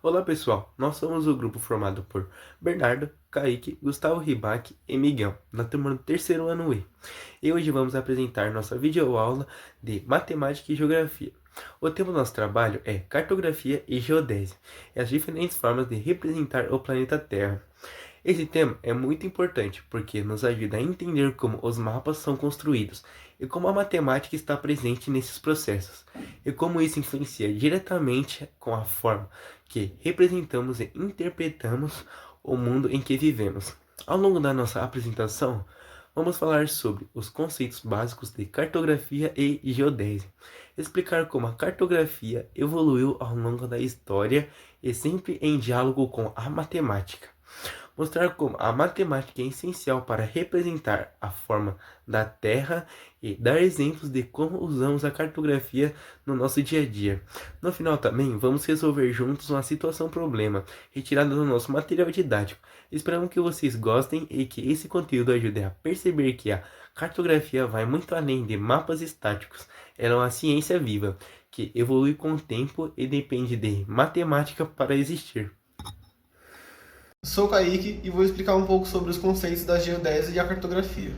Olá pessoal, nós somos o grupo formado por Bernardo, Kaique, Gustavo Ribac e Miguel, na turma do terceiro ano E. E hoje vamos apresentar nossa videoaula de Matemática e Geografia. O tema do nosso trabalho é Cartografia e Geodésia, e as diferentes formas de representar o planeta Terra. Esse tema é muito importante porque nos ajuda a entender como os mapas são construídos e como a matemática está presente nesses processos, e como isso influencia diretamente com a forma que representamos e interpretamos o mundo em que vivemos. Ao longo da nossa apresentação, vamos falar sobre os conceitos básicos de cartografia e geodésia, explicar como a cartografia evoluiu ao longo da história e sempre em diálogo com a matemática. Mostrar como a matemática é essencial para representar a forma da Terra e dar exemplos de como usamos a cartografia no nosso dia a dia. No final também vamos resolver juntos uma situação-problema retirada do nosso material didático. Esperamos que vocês gostem e que esse conteúdo ajude a perceber que a cartografia vai muito além de mapas estáticos. Ela é uma ciência viva que evolui com o tempo e depende de matemática para existir. Sou Kaique e vou explicar um pouco sobre os conceitos da geodésia e a cartografia.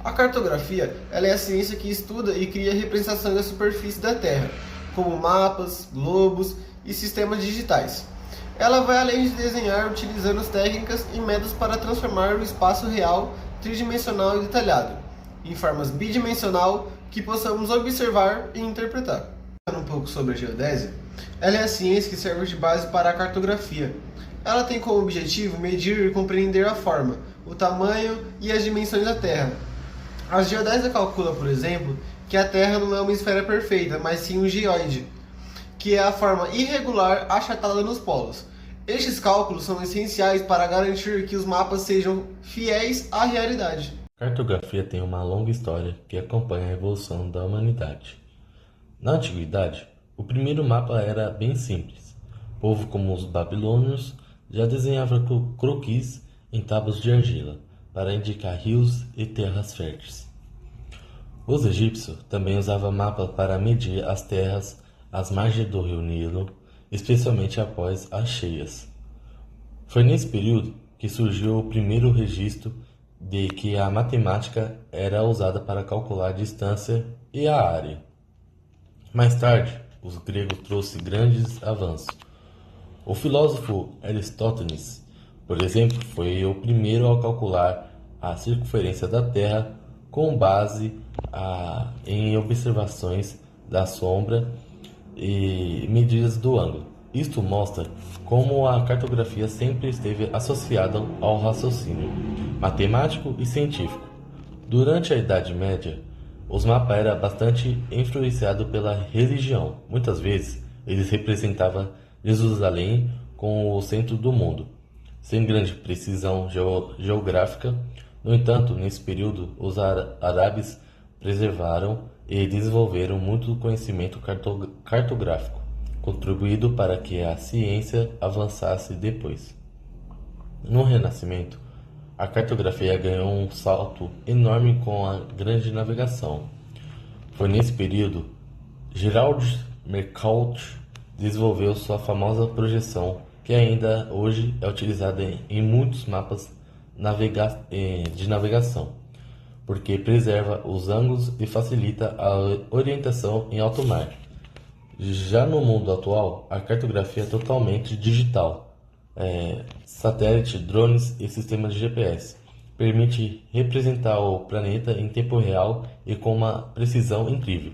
A cartografia ela é a ciência que estuda e cria representações da superfície da Terra, como mapas, globos e sistemas digitais. Ela vai além de desenhar utilizando técnicas e métodos para transformar o espaço real, tridimensional e detalhado, em formas bidimensional que possamos observar e interpretar. Falando um pouco sobre a geodésia, ela é a ciência que serve de base para a cartografia. Ela tem como objetivo medir e compreender a forma, o tamanho e as dimensões da Terra. A geodésia calcula, por exemplo, que a Terra não é uma esfera perfeita, mas sim um geóide, que é a forma irregular achatada nos polos. Estes cálculos são essenciais para garantir que os mapas sejam fiéis à realidade. A cartografia tem uma longa história que acompanha a evolução da humanidade. Na antiguidade, o primeiro mapa era bem simples. O povo como os babilônios já desenhava croquis em tábuas de argila para indicar rios e terras férteis. Os egípcios também usavam mapas para medir as terras às margens do rio Nilo, especialmente após as cheias. Foi nesse período que surgiu o primeiro registro de que a matemática era usada para calcular a distância e a área. Mais tarde, os gregos trouxeram grandes avanços. O filósofo Aristóteles, por exemplo, foi o primeiro a calcular a circunferência da Terra com base em observações da sombra e medidas do ângulo. Isto mostra como a cartografia sempre esteve associada ao raciocínio matemático e científico. Durante a Idade Média, os mapas eram bastante influenciados pela religião. Muitas vezes, eles representavam Jerusalém como o centro do mundo, sem grande precisão geográfica. No entanto, nesse período, os árabes preservaram e desenvolveram muito conhecimento cartográfico, contribuído para que a ciência avançasse depois. No Renascimento, a cartografia ganhou um salto enorme com a grande navegação. Foi nesse período Gerald Mercault desenvolveu sua famosa projeção, que ainda hoje é utilizada em muitos mapas de navegação, porque preserva os ângulos e facilita a orientação em alto mar. Já no mundo atual, a cartografia é totalmente digital. Satélite, drones e sistemas de GPS permite representar o planeta em tempo real e com uma precisão incrível.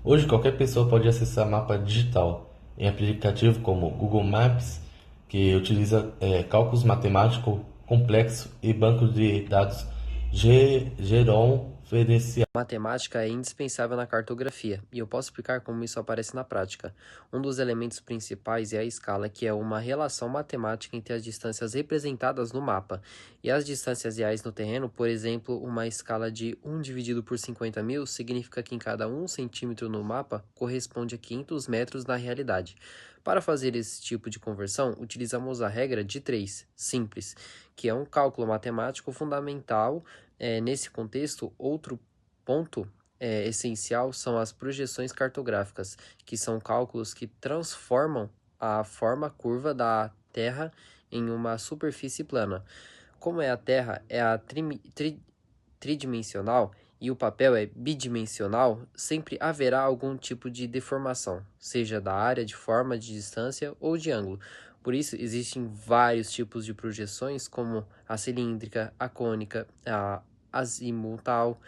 Hoje qualquer pessoa pode acessar mapa digital em aplicativos como Google Maps, que utiliza cálculos matemáticos complexos e bancos de dados georreferenciados. Matemática é indispensável na cartografia, e eu posso explicar como isso aparece na prática. Um dos elementos principais é a escala, que é uma relação matemática entre as distâncias representadas no mapa e as distâncias reais no terreno. Por exemplo, uma escala de 1 dividido por 50.000 significa que em cada 1 centímetro no mapa corresponde a 500 metros na realidade. Para fazer esse tipo de conversão, utilizamos a regra de 3, simples, que é um cálculo matemático fundamental. Nesse contexto, outro ponto essencial são as projeções cartográficas, que são cálculos que transformam a forma curva da Terra em uma superfície plana. Como a Terra é tridimensional e o papel é bidimensional, sempre haverá algum tipo de deformação, seja da área, de forma, de distância ou de ângulo. Por isso, existem vários tipos de projeções, como a cilíndrica, a cônica, a azimutal.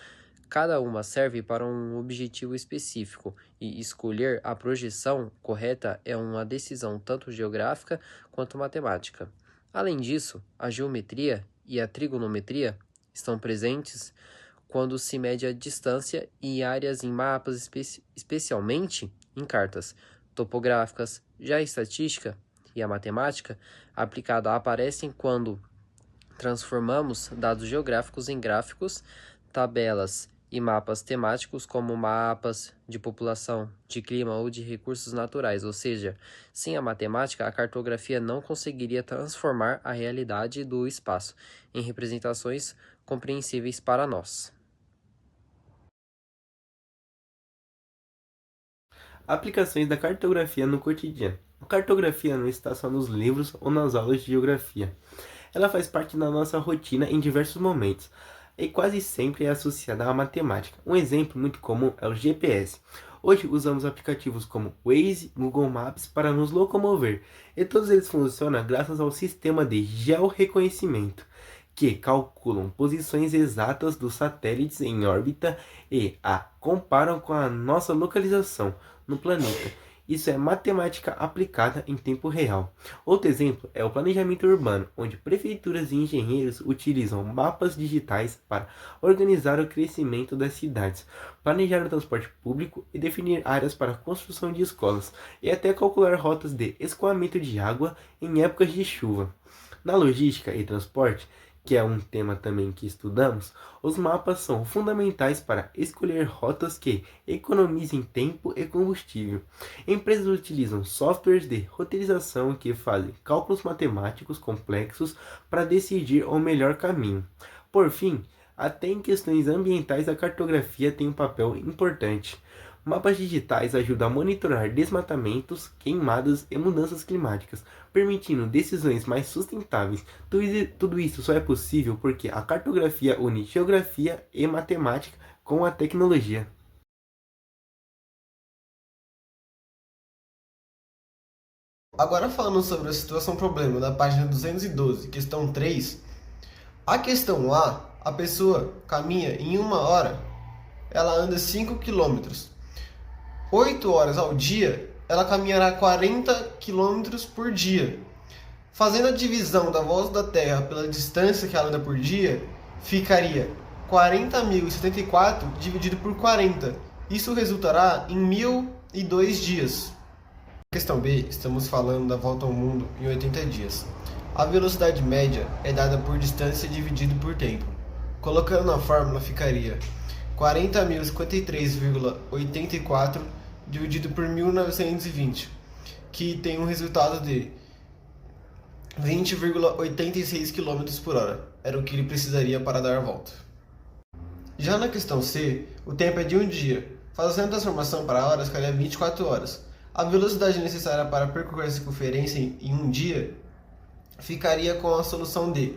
Cada uma serve para um objetivo específico, e escolher a projeção correta é uma decisão tanto geográfica quanto matemática. Além disso, a geometria e a trigonometria estão presentes quando se mede a distância e áreas em mapas, especialmente em cartas topográficas. Já a estatística e a matemática aplicada aparecem quando transformamos dados geográficos em gráficos, tabelas e mapas temáticos, como mapas de população, de clima ou de recursos naturais. Ou seja, sem a matemática, a cartografia não conseguiria transformar a realidade do espaço em representações compreensíveis para nós. Aplicações da cartografia no cotidiano. A cartografia não está só nos livros ou nas aulas de geografia. Ela faz parte da nossa rotina em diversos momentos e quase sempre é associada à matemática. Um exemplo muito comum é o GPS. Hoje usamos aplicativos como Waze, Google Maps para nos locomover, e todos eles funcionam graças ao sistema de georreconhecimento, que calculam posições exatas dos satélites em órbita e a comparam com a nossa localização no planeta. Isso é matemática aplicada em tempo real. Outro exemplo é o planejamento urbano, onde prefeituras e engenheiros utilizam mapas digitais para organizar o crescimento das cidades, planejar o transporte público e definir áreas para a construção de escolas, e até calcular rotas de escoamento de água em épocas de chuva. Na logística e transporte, que é um tema também que estudamos, os mapas são fundamentais para escolher rotas que economizem tempo e combustível. Empresas utilizam softwares de roteirização que fazem cálculos matemáticos complexos para decidir o melhor caminho. Por fim, até em questões ambientais a cartografia tem um papel importante. Mapas digitais ajudam a monitorar desmatamentos, queimadas e mudanças climáticas, permitindo decisões mais sustentáveis. Tudo isso só é possível porque a cartografia une geografia e matemática com a tecnologia. Agora falando sobre a situação problema da página 212, questão 3, a questão a pessoa caminha em 1 hora, ela anda 5 quilômetros. 8 horas ao dia, ela caminhará 40 quilômetros por dia. Fazendo a divisão da volta da Terra pela distância que ela anda por dia, ficaria 40.074 dividido por 40. Isso resultará em 1.002 dias. Questão B, estamos falando da volta ao mundo em 80 dias. A velocidade média é dada por distância dividido por tempo. Colocando na fórmula ficaria 40.053,84 dividido por 1920, que tem um resultado de 20,86 km por hora. Era o que ele precisaria para dar a volta. Já na questão C, o tempo é de um dia. Fazendo a transformação para horas, ficaria 24 horas. A velocidade necessária para percorrer essa circunferência em um dia ficaria com a solução de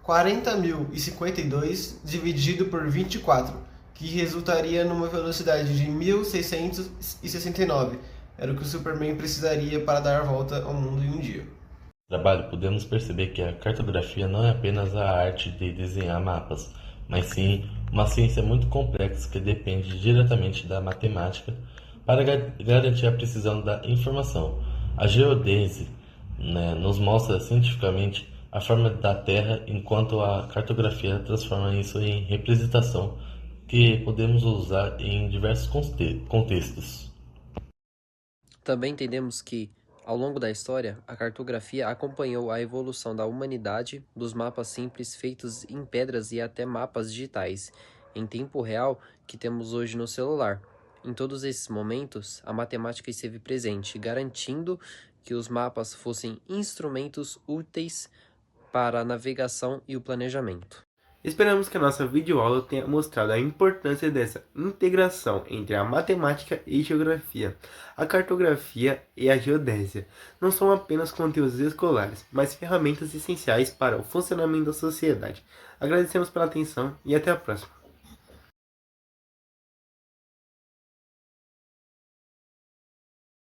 40.052 dividido por 24, que resultaria numa velocidade de 1.669. Era o que o Superman precisaria para dar a volta ao mundo em um dia. No trabalho, podemos perceber que a cartografia não é apenas a arte de desenhar mapas, mas sim uma ciência muito complexa que depende diretamente da matemática para garantir a precisão da informação. A geodese, nos mostra cientificamente a forma da Terra, enquanto a cartografia transforma isso em representação que podemos usar em diversos contextos. Também entendemos que, ao longo da história, a cartografia acompanhou a evolução da humanidade, dos mapas simples feitos em pedras e até mapas digitais, em tempo real, que temos hoje no celular. Em todos esses momentos, a matemática esteve presente, garantindo que os mapas fossem instrumentos úteis para a navegação e o planejamento. Esperamos que a nossa videoaula tenha mostrado a importância dessa integração entre a matemática e geografia. A cartografia e a geodésia não são apenas conteúdos escolares, mas ferramentas essenciais para o funcionamento da sociedade. Agradecemos pela atenção e até a próxima.